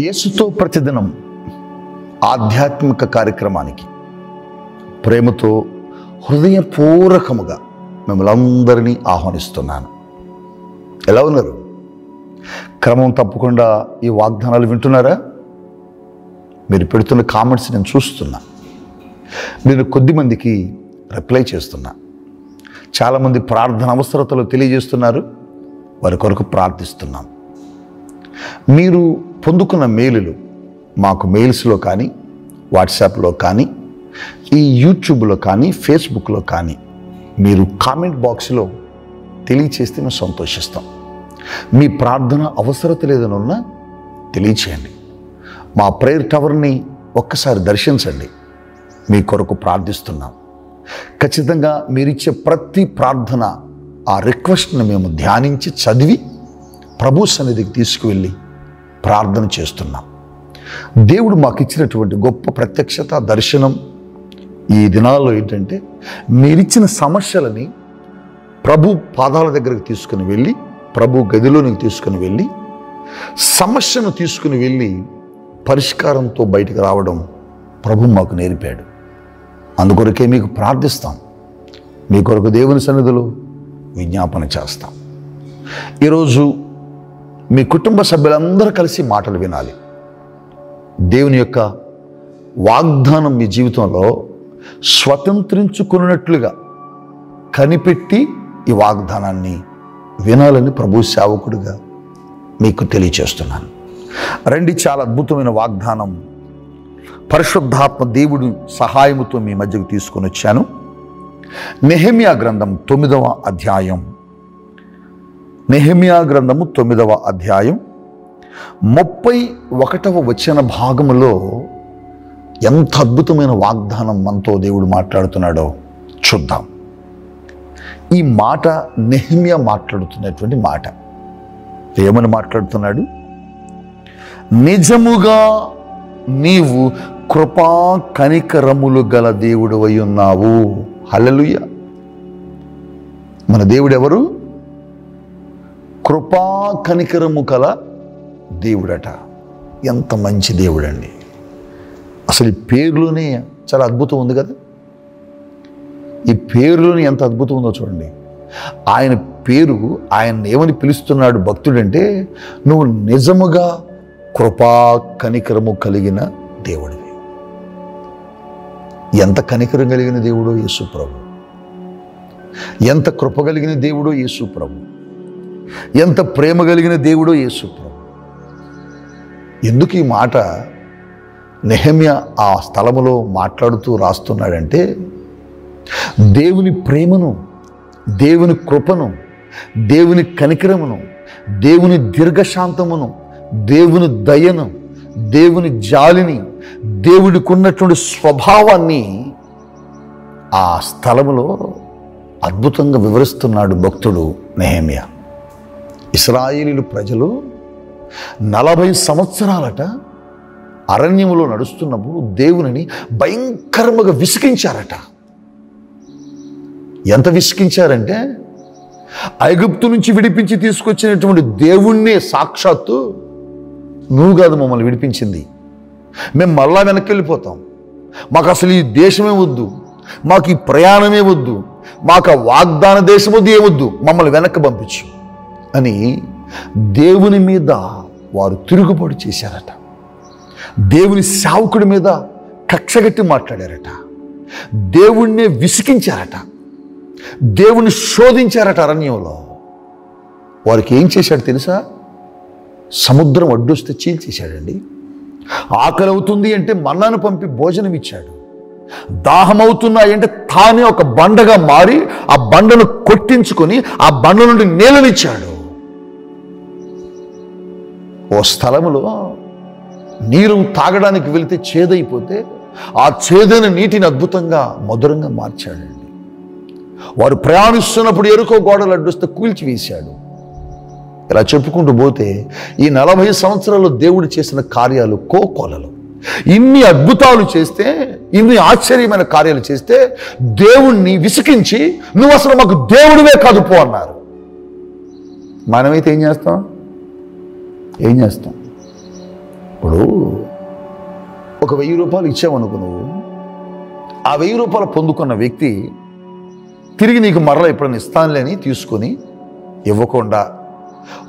యేసుతో ప్రతిదినం ఆధ్యాత్మిక కార్యక్రమానికి ప్రేమతో హృదయపూర్వకముగా మిమ్మల్ని అందరినీ ఆహ్వానిస్తున్నాను. ఎలా ఉన్నారు? క్రమం తప్పకుండా ఈ వాగ్దానాలు వింటున్నారా? మీరు పెడుతున్న కామెంట్స్ నేను చూస్తున్నా. నేను కొద్దిమందికి రిప్లై చేస్తున్నా. చాలామంది ప్రార్థన అవసరతలు తెలియజేస్తున్నారు. వారి కొరకు ప్రార్థిస్తున్నాం. మీరు పొందుకున్న మెయిలులు మాకు మెయిల్స్లో కానీ, వాట్సాప్లో కానీ, ఈ యూట్యూబ్లో కానీ, ఫేస్బుక్లో కానీ మీరు కామెంట్ బాక్స్లో తెలియచేస్తే మేము సంతోషిస్తాం. మీ ప్రార్థన అవసరత లేదని ఉన్నా తెలియచేయండి. మా ప్రేయర్ టవర్ని ఒక్కసారి దర్శించండి. మీ కొరకు ప్రార్థిస్తున్నాం. ఖచ్చితంగా మీరిచ్చే ప్రతి ప్రార్థన, ఆ రిక్వెస్ట్ని మేము ధ్యానించి చదివి ప్రభు సన్నిధికి తీసుకువెళ్ళి ప్రార్థన చేస్తున్నాం. దేవుడు మాకు ఇచ్చినటువంటి గొప్ప ప్రత్యక్షత, దర్శనం ఈ దినాల్లో ఏంటంటే, మీరిచ్చిన సమస్యలని ప్రభు పాదాల దగ్గరకు తీసుకుని వెళ్ళి, ప్రభు గదిలోనికి తీసుకుని వెళ్ళి, సమస్యను తీసుకుని వెళ్ళి పరిష్కారంతో బయటకు రావడం ప్రభు మాకు నేర్పాడు. అందుకొరకే మీకు ప్రార్థిస్తాం. మీ కొరకు దేవుని సన్నిధిలో విజ్ఞాపన చేస్తాం. ఈరోజు మీ కుటుంబ సభ్యులందరూ కలిసి మాటలు వినాలి. దేవుని యొక్క వాగ్దానం మీ జీవితంలో స్వతంత్రించుకున్నట్లుగా కనిపెట్టి ఈ వాగ్దానాన్ని వినాలని ప్రభు సేవకుడిగా మీకు తెలియచేస్తున్నాను. రండి, చాలా అద్భుతమైన వాగ్దానం పరిశుద్ధాత్మ దేవుడి సహాయముతో మీ మధ్యకు తీసుకొని వచ్చాను. నెహెమ్యా గ్రంథం 9వ అధ్యాయం, నెహెమ్యా గ్రంథము 9వ అధ్యాయం 31వ వచన భాగములో ఎంత అద్భుతమైన వాగ్దానం మనతో దేవుడు మాట్లాడుతున్నాడో చూద్దాం. ఈ మాట నెహెమ్యా మాట్లాడుతున్నటువంటి మాట. ఏమని మాట్లాడుతున్నాడు? నిజముగా నీవు కృపా కనికరములు గల దేవుడవై ఉన్నావు. హల్లెలూయా. మన దేవుడు ఎవరు? కృపా కనికరము గల దేవుడట. ఎంత మంచి దేవుడండి. అసలు ఈ పేరులోనే చాలా అద్భుతం ఉంది కదా. ఈ పేరులోనే ఎంత అద్భుతం ఉందో చూడండి. ఆయన పేరు, ఆయన ఏమని పిలుస్తున్నాడు భక్తుడంటే, నువ్వు నిజముగా కృపా కనికరము కలిగిన దేవుడివి. ఎంత కనికరం కలిగిన దేవుడో యేసు ప్రభు, ఎంత కృప కలిగిన దేవుడో యేసు ప్రభు, ఎంత ప్రేమ కలిగిన దేవుడో యేసు ప్రభు. ఎందుకు ఈ మాట నెహెమ్యా ఆ స్థలములో మాట్లాడుతూ రాస్తున్నాడంటే, దేవుని ప్రేమను, దేవుని కృపను, దేవుని కనికరమును, దేవుని దీర్ఘశాంతమును, దేవుని దయను, దేవుని జాలిని, దేవుడికి ఉన్నటువంటి స్వభావాన్ని ఆ స్థలములో అద్భుతంగా వివరిస్తున్నాడు భక్తుడు నెహెమ్యా. ఇశ్రాయేలీయుల ప్రజలు 40 సంవత్సరాలట అరణ్యములో నడుస్తున్నప్పుడు దేవునిని భయంకరంగా విసిగించారట. ఎంత విసిగించారంటే, ఐగుప్తు నుంచి విడిపించి తీసుకొచ్చినటువంటి దేవుణ్ణే సాక్షాత్తు, నువ్వు కాదు మమ్మల్ని విడిపించింది, మేము మళ్ళా వెనక్కి వెళ్ళిపోతాం, మాకు అసలు ఈ దేశమే వద్దు, మాకు ఈ ప్రయాణమే వద్దు, మాకు ఆ వాగ్దాన దేశం వద్దు, ఏమొద్దు, మమ్మల్ని వెనక్కి పంపించు అని దేవుని మీద వారు తిరుగుబాటు చేశారట. దేవుని సేవకుడి మీద కక్షగట్టి మాట్లాడారట. దేవుణ్ణే విసిగించారట. దేవుని శోధించారట అరణ్యంలో. వారికి ఏం చేశాడు తెలుసా? సముద్రం అడ్డొస్తే చీల్చేశాడండి. ఆకలి అవుతుంది అంటే మన్నాను పంపి భోజనం ఇచ్చాడు. దాహం అవుతున్నాయంటే తానే ఒక బండగా మారి ఆ బండను కొట్టించుకొని ఆ బండ నుండి నీళ్ళనిచ్చాడు. ఓ స్థలములో నీరు తాగడానికి వెళితే చేదైపోతే ఆ చేదైన నీటిని అద్భుతంగా మధురంగా మార్చాడండి. వారు ప్రయాణిస్తున్నప్పుడు ఎరుకో గోడలు అడ్డొస్తే కూల్చివేశాడు. ఇలా చెప్పుకుంటూ పోతే ఈ 40 సంవత్సరాల్లో దేవుడు చేసిన కార్యాలు కోకొలలు. ఇన్ని అద్భుతాలు చేస్తే, ఇన్ని ఆశ్చర్యమైన కార్యాలు చేస్తే దేవుణ్ణి విసికించి, నువ్వు అసలు మాకు దేవుడివే కాదు పో అన్నారు. మనమైతే ఏం చేస్తాం? ఇప్పుడు ఒక 1000 రూపాయలు ఇచ్చావనుకో, నువ్వు ఆ 1000 రూపాయలు పొందుకున్న వ్యక్తి తిరిగి నీకు మరలా ఎప్పుడైనా ఇస్తానులేని తీసుకొని ఇవ్వకుండా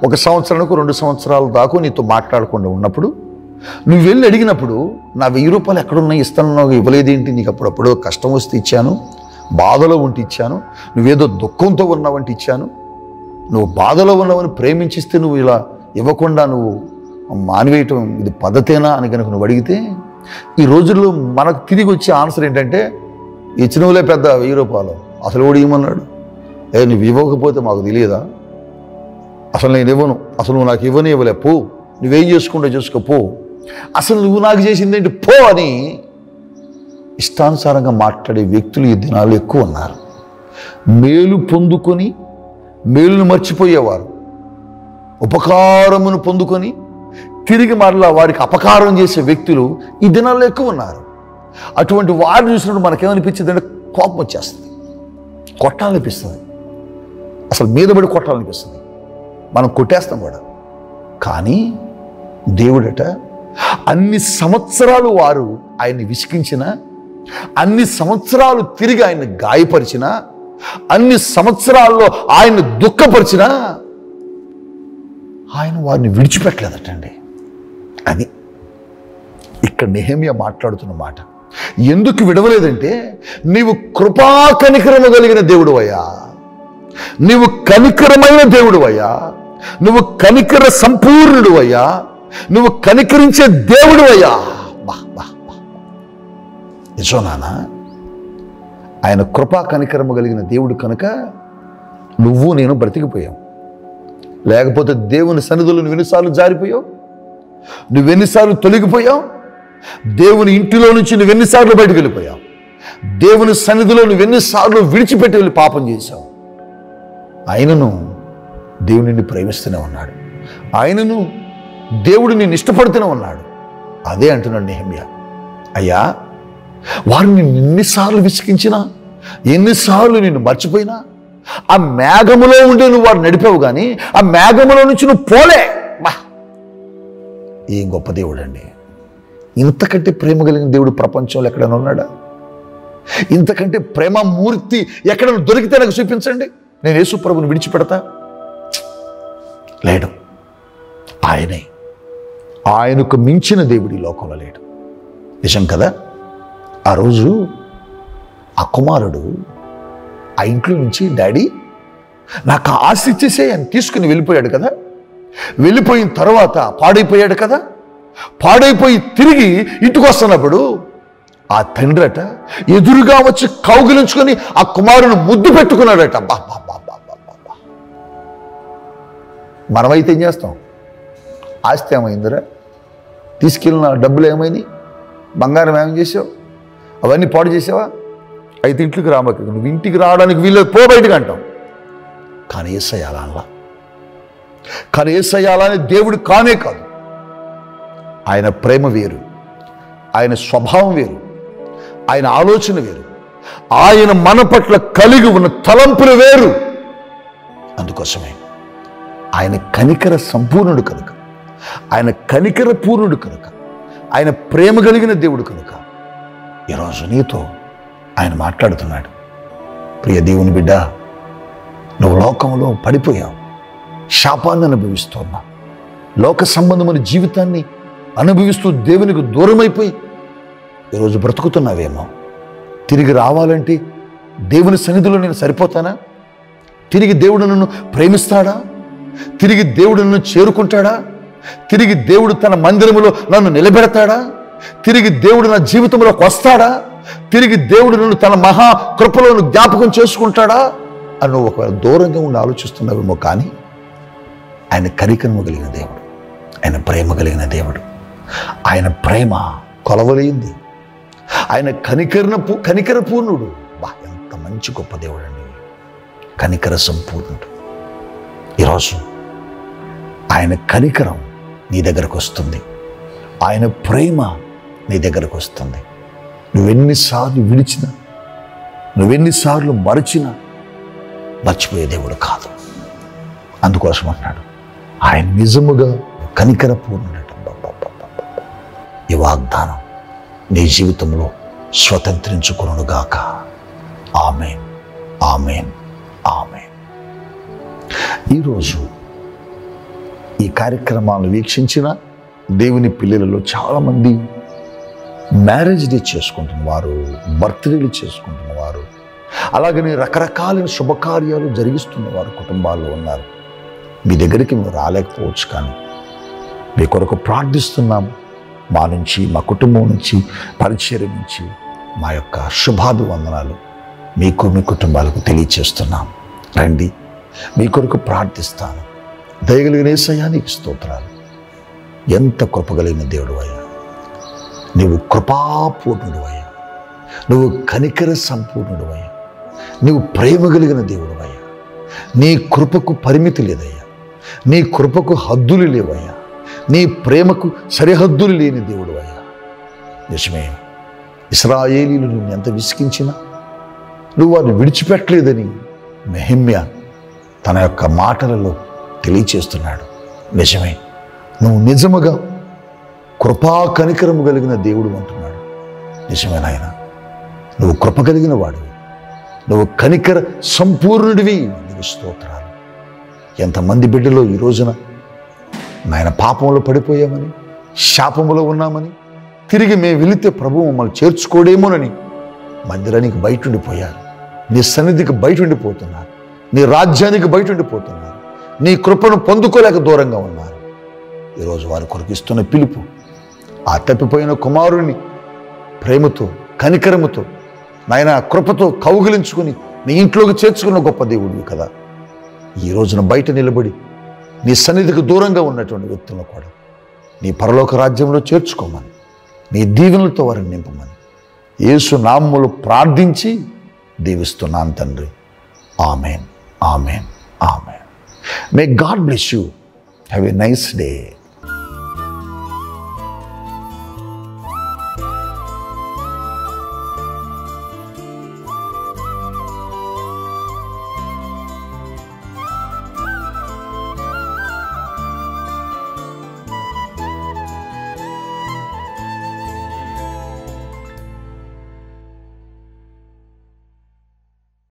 1 సంవత్సరానికి 2 సంవత్సరాల దాకా నీతో మాట్లాడకుండా ఉన్నప్పుడు నువ్వు వెళ్ళి అడిగినప్పుడు నా 1000 రూపాయలు ఎక్కడున్నాయి, ఇస్తాను, ఇవ్వలేదేంటి, నీకు అప్పుడప్పుడు కష్టం వస్తే ఇచ్చాను, బాధలో ఉంటే ఇచ్చాను, నువ్వేదో దుఃఖంతో ఉన్నావంటే ఇచ్చాను, నువ్వు బాధలో ఉన్నావని ప్రేమించిస్తే నువ్వు ఇలా ఇవ్వకుండా నువ్వు మానివేయటం ఇది పద్ధతేనా అని కనుక నువ్వు అడిగితే, ఈ రోజుల్లో మనకు తిరిగి వచ్చే ఆన్సర్ ఏంటంటే, ఇచ్చినవులే పెద్ద 1000 రూపాయలు, అసలు కూడా ఇవ్వమన్నాడు, నువ్వు ఇవ్వకపోతే మాకు తెలియదా, అసలు నేను ఇవ్వను, అసలు నువ్వు నాకు ఇవ్వలే, పో, నువ్వేం చేసుకుంటా చేసుకోపో, అసలు నువ్వు నాకు చేసింది ఏంటి పో అని ఇష్టానుసారంగా మాట్లాడే వ్యక్తులు ఈ దినాలు ఎక్కువ ఉన్నారు. మేలు పొందుకొని మేలును మర్చిపోయేవారు, ఉపకారమును పొందుకొని తిరిగి మరలా వారికి అపకారం చేసే వ్యక్తులు ఈ దినాల్లో ఎక్కువ ఉన్నారు. అటువంటి వారిని చూసినప్పుడు మనకేమనిపించింది అంటే కోపం వచ్చేస్తుంది, కొట్టాలనిపిస్తుంది, అసలు మీద పడి కొట్టాలనిపిస్తుంది, మనం కొట్టేస్తాం కూడా. కానీ దేవుడట అన్ని సంవత్సరాలు వారు ఆయన్ని విసిగించిన, అన్ని సంవత్సరాలు తిరిగి ఆయన్ని గాయపరిచిన, అన్ని సంవత్సరాల్లో ఆయన్ని దుఃఖపరిచిన ఆయన వారిని విడిచిపెట్టలేదటండి. అది ఇక్కడ నెహెమ్యా మాట్లాడుతున్న మాట. ఎందుకు విడవలేదంటే, నీవు కృపా కనికరము కలిగిన దేవుడు అయ్యా, నీవు కనికరమైన దేవుడు అయ్యా, నువ్వు కనికర సంపూర్ణుడు అయ్యా, నువ్వు కనికరించే దేవుడు అయ్యా. బా బా నిజం నాన్న, ఆయన కృపా కనికరము కలిగిన దేవుడు కనుక నువ్వు నేను బ్రతికిపోయావు. లేకపోతే దేవుని సన్నిధిలో నువ్వు ఎన్నిసార్లు జారిపోయావు, నువ్వెన్నిసార్లు తొలగిపోయావు, దేవుని ఇంటిలో నుంచి నువ్వెన్నిసార్లు బయటకు వెళ్ళిపోయావు, దేవుని సన్నిధిలో నువ్వెన్నిసార్లు విడిచిపెట్టి వెళ్ళి పాపం చేశావు. ఆయనను దేవుడు నిన్ను ప్రేమిస్తూనే ఉన్నాడు, ఆయనను దేవుడు నిన్ను ఇష్టపడుతూనే ఉన్నాడు. అదే అంటున్నాడు నెహెమ్యా, అయ్యా వారిని ఎన్నిసార్లు విసిగించినా, ఎన్నిసార్లు నిన్ను మర్చిపోయినా, ఆ మేఘములో ఉండే నువ్వు వారు నడిపావు, కానీ ఆ మేఘములో నుంచి నువ్వు పోలే. బా ఏం గొప్ప దేవుడు అండి! ఇంతకంటే ప్రేమ కలిగిన దేవుడు ప్రపంచంలో ఎక్కడైనా ఉన్నాడా? ఇంతకంటే ప్రేమ మూర్తి ఎక్కడైనా దొరికితే నాకు చూపించండి, నేను యేసు ప్రభువుని విడిచిపెడతా. లేడు, ఆయనే, ఆయనకు మించిన దేవుడు ఈ లోకంలో లేడు. నిజం కదా? ఆ రోజు ఆ కుమారుడు ఆ ఇంట్లో నుంచి, డాడీ నాకు ఆస్తి ఇచ్చేసే అని తీసుకుని వెళ్ళిపోయాడు కదా. వెళ్ళిపోయిన తర్వాత పాడైపోయాడు కదా. పాడైపోయి తిరిగి ఇంటికి వస్తున్నప్పుడు ఆ తండ్రట ఎదురుగా వచ్చి కౌగిలించుకొని ఆ కుమారుని ముద్దు పెట్టుకున్నాడట. బా బా బా బా బా బా. మనమైతే ఏం చేస్తాం? ఆస్తి ఏమైందిరా, తీసుకెళ్ళిన డబ్బులు ఏమైంది, బంగారం ఏమేం చేసావు, అవన్నీ పాడు చేసావా, అయితే ఇంట్లోకి రామక, నువ్వు ఇంటికి రావడానికి వీళ్ళకి పో బయటకు అంటాం. కానీ యేసయ్య అలా అనలా. కానీ యేసయ్య అలా అని దేవుడు కానే కాదు. ఆయన ప్రేమ వేరు, ఆయన స్వభావం వేరు, ఆయన ఆలోచన వేరు, ఆయన మన పట్ల కలిగి ఉన్న తలంపులు వేరు. అందుకోసమే ఆయన కనికర సంపూర్ణుడు కనుక, ఆయన కనికర పూర్ణుడు కనుక, ఆయన ప్రేమ కలిగిన దేవుడు కనుక ఈరోజు నీతో ఆయన మాట్లాడుతున్నాడు. ప్రియ దేవుని బిడ్డ, నువ్వు లోకంలో పడిపోయావు, శాపాన్ని అనుభవిస్తున్నావు, లోక సంబంధమైన జీవితాన్ని అనుభవిస్తూ దేవునికి దూరమైపోయి ఈరోజు బ్రతుకుతున్నావేమో. తిరిగి రావాలంటే దేవుని సన్నిధిలో నేను సరిపోతానా? తిరిగి దేవుడు నన్ను ప్రేమిస్తాడా? తిరిగి దేవుడు నన్ను చేరుకుంటాడా? తిరిగి దేవుడు తన మందిరములో నన్ను నిలబెడతాడా? తిరిగి దేవుడు నా జీవితంలోకి వస్తాడా? తిరిగి దేవుడు నన్ను తన మహా కృపలో జ్ఞాపకం చేసుకుంటాడా అని నువ్వు ఒకవేళ దూరంగా ఉండి ఆలోచిస్తున్నావేమో. కానీ ఆయన కనికరము కలిగిన దేవుడు, ఆయన ప్రేమ కలిగిన దేవుడు, ఆయన ప్రేమ కొలవలేంది, ఆయన కనికర పూర్ణుడు. బా ఎంత మంచి గొప్ప దేవుడు అండి, కనికర సంపూర్ణుడు. ఈరోజు ఆయన కనికరం నీ దగ్గరకు వస్తుంది, ఆయన ప్రేమ నీ దగ్గరకు వస్తుంది. నువ్వెన్నిసార్లు విడిచినా, నువ్వెన్నిసార్లు మరచినా మర్చిపోయే దేవుడు కాదు. అందుకోసం అన్నాడు ఆయన నిజముగా కనికర పూర్ణుడట. ఈ వాగ్దానం నీ జీవితంలో స్వతంత్రించుకొనుగాక. ఆమేన్, ఆమేన్, ఆమేన్. ఈరోజు ఈ కార్యక్రమాలను వీక్షించిన దేవుని పిల్లలలో చాలామంది మ్యారేజ్ డే చేసుకుంటున్నవారు, బర్త్డేలు చేసుకుంటున్నవారు, అలాగనే రకరకాలైన శుభకార్యాలు జరిగిస్తున్నవారు కుటుంబాల్లో ఉన్నారు. మీ దగ్గరికి మేము రాలేకపోవచ్చు, కానీ మీ కొరకు ప్రార్థిస్తున్నాము. మా నుంచి, మా కుటుంబం నుంచి, పరిచర్య నుంచి మా యొక్క శుభాభివందనాలు మీకు, మీ కుటుంబాలకు తెలియచేస్తున్నాం. రండి, మీ కొరకు ప్రార్థిస్తాను. దయగలిగిన యేసయ్యా నీకు స్తోత్రాలు. ఎంత కృపగలిగిన దేవుడు అయ్యా, నీవు కృపాపూర్ణుడు అయ్యా, నువ్వు కనికర సంపూర్ణుడు అయ్యా, నీవు ప్రేమ కలిగిన దేవుడు అయ్యా. నీ కృపకు పరిమితి లేదయ్యా, నీ కృపకు హద్దులు లేవయ్యా, నీ ప్రేమకు సరిహద్దులు లేని దేవుడు అయ్యా. నిజమే, ఇశ్రాయేలీయులు నిన్ను ఎంత విసిగించినా నువ్వు వారిని విడిచిపెట్టలేదని నెహెమ్యా తన యొక్క మాటలలో తెలియచేస్తున్నాడు. నిజమే, నువ్వు నిజముగా కృపా కనికరము కలిగిన దేవుడు అంటున్నాడు. నిజమే నాయన, నువ్వు కృప కలిగిన వాడివి, నువ్వు కనికర సంపూర్ణుడివి. నీకు స్తోత్రాలు. ఎంతమంది బిడ్డలో ఈ రోజున నాయన పాపంలో పడిపోయామని, శాపంలో ఉన్నామని, తిరిగి మేము వెళితే ప్రభువు మమ్మల్ని చేర్చుకోడేమోనని మందిరానికి బయట ఉండిపోయారు, నీ సన్నిధికి బయట ఉండిపోతున్నారు, నీ రాజ్యానికి బయట ఉండిపోతున్నారు, నీ కృపను పొందుకోలేక దూరంగా ఉన్నారు. ఈరోజు వారి కొరకు ఇస్తున్న పిలుపు, ఆ తప్పిపోయిన కుమారుణ్ణి ప్రేమతో, కనికరముతో, నాయన కృపతో కౌగిలించుకుని నీ ఇంట్లోకి చేర్చుకున్న గొప్ప దేవుడివి కదా. ఈ రోజున బయట నిలబడి నీ సన్నిధికి దూరంగా ఉన్నటువంటి వ్యక్తులను కూడా నీ పరలోక రాజ్యంలో చేర్చుకోమని, నీ దీవెనలతో వారిని నింపమని యేసు నామములో ప్రార్థించి దీవిస్తున్నాను తండ్రి. Amen, amen, amen. May God bless you. Have a nice day.